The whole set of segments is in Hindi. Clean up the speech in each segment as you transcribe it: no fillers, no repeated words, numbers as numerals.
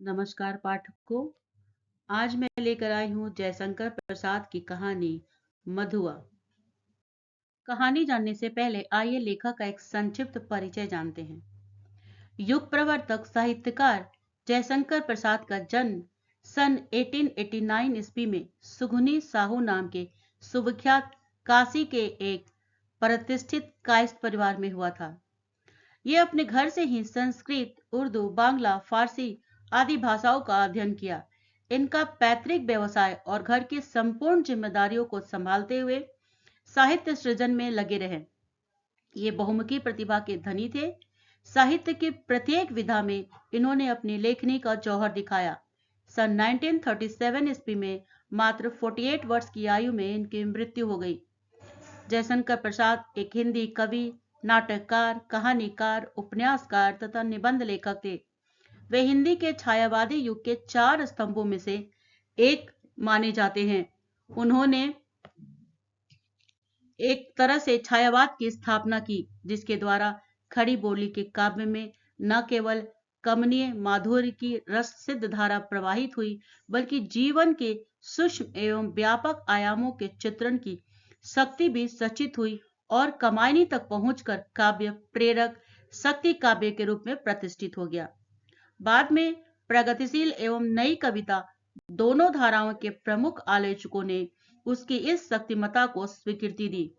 नमस्कार पाठकों। आज मैं लेकर आई हूँ जयशंकर प्रसाद की कहानी मधुआ। कहानी जानने से पहले आइए लेखक का एक संक्षिप्त परिचय जानते हैं। युग प्रवर्तक साहित्यकार जयशंकर प्रसाद का जन्म सन 1889 ईस्वी में सुगुनी साहू नाम के सुविख्यात काशी के एक प्रतिष्ठित कायस्थ परिवार में हुआ था। ये अपने घर से ही संस्कृत, उर्दू, बांग्ला, फारसी आदि भाषाओं का अध्ययन किया। इनका पैतृक व्यवसाय और घर की संपूर्ण जिम्मेदारियों को संभालते हुए साहित्य सृजन में लगे रहे। ये बहुमुखी प्रतिभा के धनी थे। साहित्य की प्रत्येक विधा में इन्होंने अपनी लेखनी का जौहर दिखाया। सन 1937 ईस्वी में मात्र 48 वर्ष की आयु में इनकी मृत्यु हो गई। जयशंकर प्रसाद एक हिंदी कवि, नाटककार, कहानीकार, उपन्यासकार तथा निबंध लेखक थे। वे हिंदी के छायावादी युग के 4 स्तंभों में से एक माने जाते हैं। उन्होंने एक तरह से छायावाद की स्थापना की, जिसके द्वारा खड़ी बोली के काव्य में न केवल कमनीय माधुर्य की रस सिद्ध धारा प्रवाहित हुई, बल्कि जीवन के सूक्ष्म एवं व्यापक आयामों के चित्रण की शक्ति भी सचित हुई और कमायनी तक पहुंचकर काव्य प्रेरक शक्ति काव्य के रूप में प्रतिष्ठित हो गया। बाद में प्रगतिशील एवं नई कविता दोनों धाराओं के प्रमुख आलोचकों ने उसकी इस शक्तिमत्ता को स्वीकृति दी।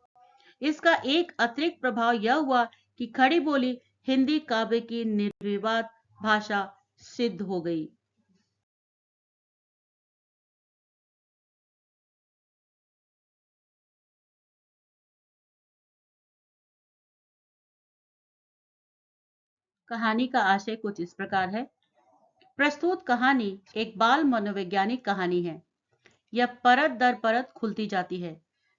इसका एक अतिरिक्त प्रभाव यह हुआ कि खड़ी बोली हिंदी काव्य की निर्विवाद भाषा सिद्ध हो गई। कहानी का आशय कुछ इस प्रकार है। प्रस्तुत कहानी एक बाल मनोवैज्ञानिक कहानी है। यह परत दर परत खुलती जाती है।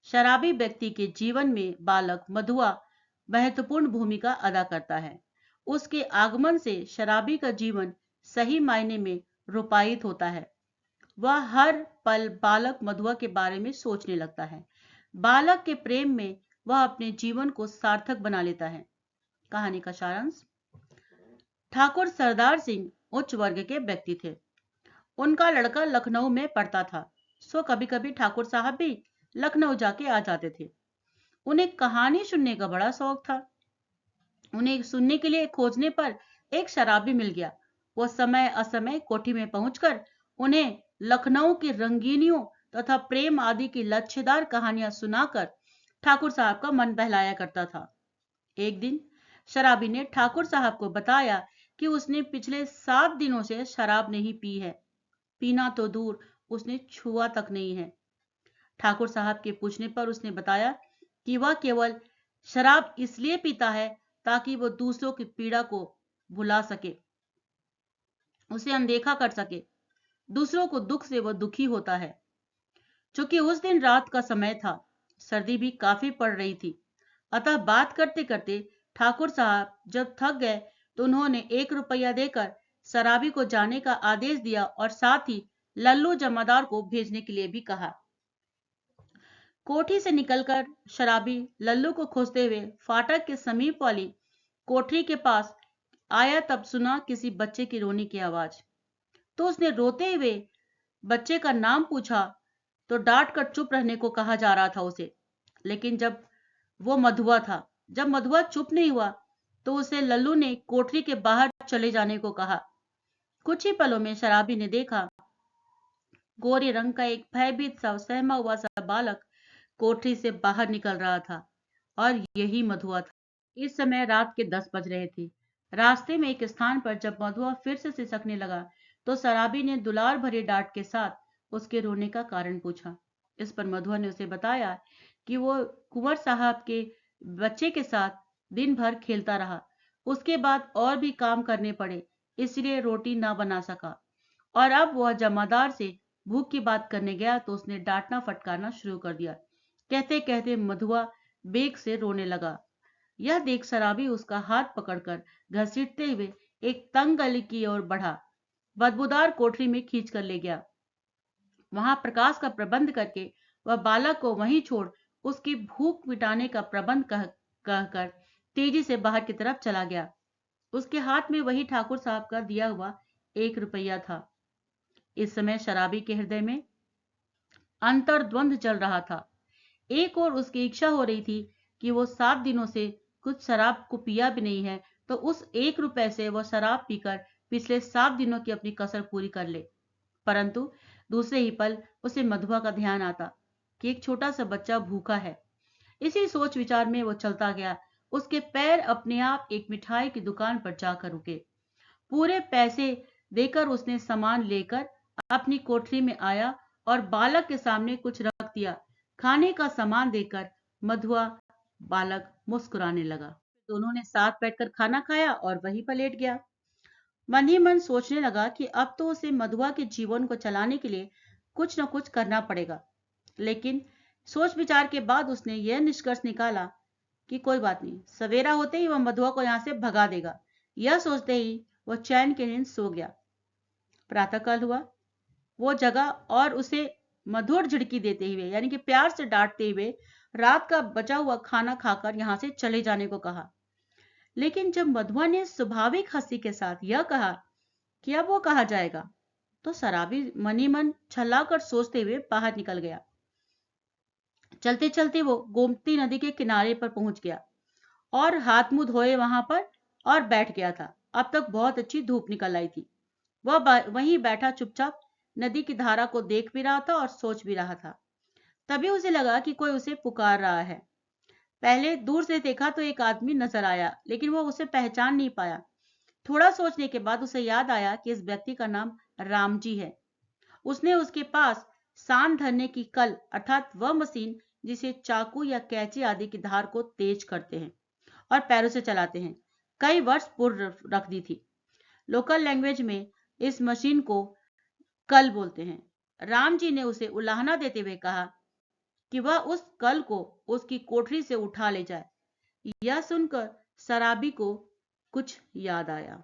शराबी व्यक्ति के जीवन में बालक मधुआ महत्वपूर्ण भूमिका अदा करता है। उसके आगमन से शराबी का जीवन सही मायने में रूपायित होता है। वह हर पल बालक मधुआ के बारे में सोचने लगता है। बालक के प्रेम में वह अपने जीवन को सार्थक बना लेता है। कहानी का सारांश। ठाकुर सरदार सिंह उच्च वर्ग के व्यक्ति थे। उनका लड़का लखनऊ में पढ़ता था, सो कभी कभी ठाकुर साहब भी लखनऊ जाके आ जाते थे। उन्हें कहानी सुनने का बड़ा शौक था। उन्हें सुनने के लिए खोजने पर एक शराबी मिल गया। वह समय असमय कोठी में पहुंचकर उन्हें लखनऊ की रंगीनियों तथा प्रेम आदि की लच्छेदार कहानियां सुनाकर ठाकुर साहब का मन बहलाया करता था। एक दिन शराबी ने ठाकुर साहब को बताया कि उसने पिछले 7 दिनों से शराब नहीं पी है। पीना तो दूर, उसने छुआ तक नहीं है। ठाकुर साहब के पूछने पर उसने बताया कि वह केवल शराब इसलिए पीता है ताकि वो दूसरों की पीड़ा को भुला सके, उसे अनदेखा कर सके। दूसरों को दुख से वह दुखी होता है। चूंकि उस दिन रात का समय था, सर्दी भी काफी पड़ रही थी, अतः बात करते करते ठाकुर साहब जब थक गए तो उन्होंने 1 रुपया देकर शराबी को जाने का आदेश दिया और साथ ही लल्लू जमादार को भेजने के लिए भी कहा। कोठी से निकलकर शराबी लल्लू को खोजते हुए फाटक के समीप वाली कोठरी के पास आया, तब सुना किसी बच्चे की रोने की आवाज। तो उसने रोते हुए बच्चे का नाम पूछा तो डांट कर चुप रहने को कहा जा रहा था उसे। लेकिन जब वो मधुआ था, जब मधुआ चुप नहीं हुआ तो उसे लल्लू ने कोठरी के बाहर चले जाने को कहा। कुछ ही पलों में शराबी ने देखा गोरे रंग का एक भयभीत सा सहमा हुआ सा बालक कोठरी से बाहर निकल रहा था, और यही मधुआ था। इस समय रात के 10 बज रहे थे। रास्ते में एक स्थान पर जब मधुआ फिर से सिसकने लगा तो शराबी ने दुलार भरे डांट के साथ उसके रोने का कारण पूछा। इस पर मधुआ ने उसे बताया कि वो कुंवर साहब के बच्चे के साथ दिन भर खेलता रहा, उसके बाद और भी काम करने पड़े, इसलिए रोटी ना बना सका, और अब वह जमादार से भूख की बात करने गया तो उसने डांटना फटकारना शुरू कर दिया। कहते कहते मधुआ बेग से रोने लगा। यह देख शराबी उसका हाथ पकड़कर घसीटते हुए एक तंग गली की ओर बढ़ा, बदबूदार कोठरी में खींच कर ले गया। वहां प्रकाश का प्रबंध करके वह बालक को वहीं छोड़ उसकी भूख मिटाने का प्रबंध कहकर तेजी से बाहर की तरफ चला गया। उसके हाथ में वही ठाकुर साहब का दिया हुआ 1 रुपया था। इस समय शराबी के हृदय में अंतर्द्वंद चल रहा था। एक और उसकी इच्छा हो रही थी कि वो 7 दिनों से कुछ शराब को पिया भी नहीं है, तो उस 1 रुपए से वह शराब पीकर पिछले 7 दिनों की अपनी कसर पूरी कर ले। परंतु दूसरे ही पल उसे मधुआ का ध्यान आता कि एक छोटा सा बच्चा भूखा है। इसी सोच विचार में वो चलता गया। उसके पैर अपने आप एक मिठाई की दुकान पर जाकर रुके। पूरे पैसे देकर उसने सामान लेकर अपनी कोठरी में आया और बालक के सामने कुछ रख दिया। खाने का सामान देकर मधुआ बालक मुस्कुराने लगा। दोनों ने साथ बैठकर खाना खाया और वहीं पर लेट गया। मन ही मन सोचने लगा कि अब तो उसे मधुआ के जीवन को चलाने के लिए कुछ न कुछ करना पड़ेगा। लेकिन सोच विचार के बाद उसने यह निष्कर्ष निकाला कि कोई बात नहीं, सवेरा होते ही वह मधुआ को यहां से भगा देगा। यह सोचते ही वह चैन की नींद सो गया। प्रातःकाल हुआ। वो जगा और उसे मधुर झिड़की देते हुए, यानी कि प्यार से डांटते हुए, रात का बचा हुआ खाना खाकर यहां से चले जाने को कहा। लेकिन जब मधुआ ने स्वाभाविक हंसी के साथ यह कहा कि अब वो कहा जाएगा, तो शराबी मन ही मन छल्लाकर सोचते हुए बाहर निकल गया। चलते चलते वो गोमती नदी के किनारे पर पहुंच गया और हाथ मुंह धोए वहां पर और बैठ गया था। अब तक बहुत अच्छी धूप निकल आई थी। वह वहीं बैठा चुपचाप नदी की धारा को देख भी रहा था और सोच भी रहा था। तभी उसे लगा कि कोई उसे पुकार रहा है। पहले दूर से देखा तो एक आदमी नजर आया, लेकिन वो उसे पहचान नहीं पाया। थोड़ा सोचने के बाद उसे याद आया कि इस व्यक्ति का नाम रामजी है। उसने उसके पास सान धरने की कल, अर्थात वह मशीन जिसे चाकू या कैंची आदि की धार को तेज करते हैं और पैरों से चलाते हैं, कई वर्ष पूर्व रख दी थी। लोकल लैंग्वेज में इस मशीन को कल बोलते हैं। राम जी ने उसे उलाहना देते हुए कहा कि वह उस कल को उसकी कोठरी से उठा ले जाए। यह सुनकर शराबी को कुछ याद आया।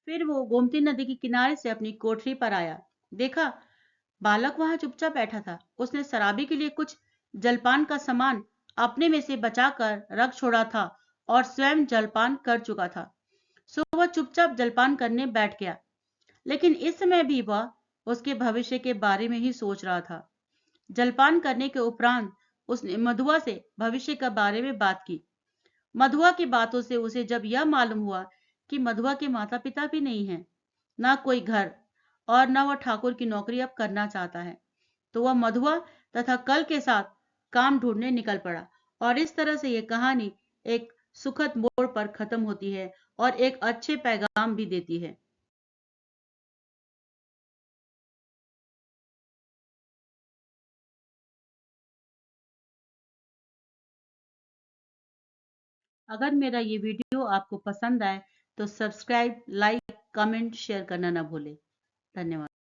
फिर वो गोमती नदी के किनारे से अपनी कोठरी पर आया। देखा, बालक वहां चुपचाप बैठा था। उसने शराबी के लिए कुछ जलपान का सामान अपने में से बचाकर रख छोड़ा था और स्वयं जलपान कर चुका था। सो वह चुपचाप जलपान करने बैठ गया। लेकिन इस समय भी वह उसके भविष्य के बारे में ही सोच रहा था। जलपान करने के उपरांत उसने मधुआ से भविष्य के बारे में बात की। मधुआ की बातों से उसे जब यह मालूम हुआ कि मधुआ के माता पिता भी नहीं हैं, ना कोई घर, और न वह ठाकुर की नौकरी अब करना चाहता है, तो वह मधुआ तथा कल के साथ काम ढूंढने निकल पड़ा। और इस तरह से यह कहानी एक सुखद मोड़ पर खत्म होती है और एक अच्छे पैगाम भी देती है। अगर मेरा ये वीडियो आपको पसंद आए तो सब्सक्राइब, लाइक, कमेंट, शेयर करना ना भूलें। धन्यवाद।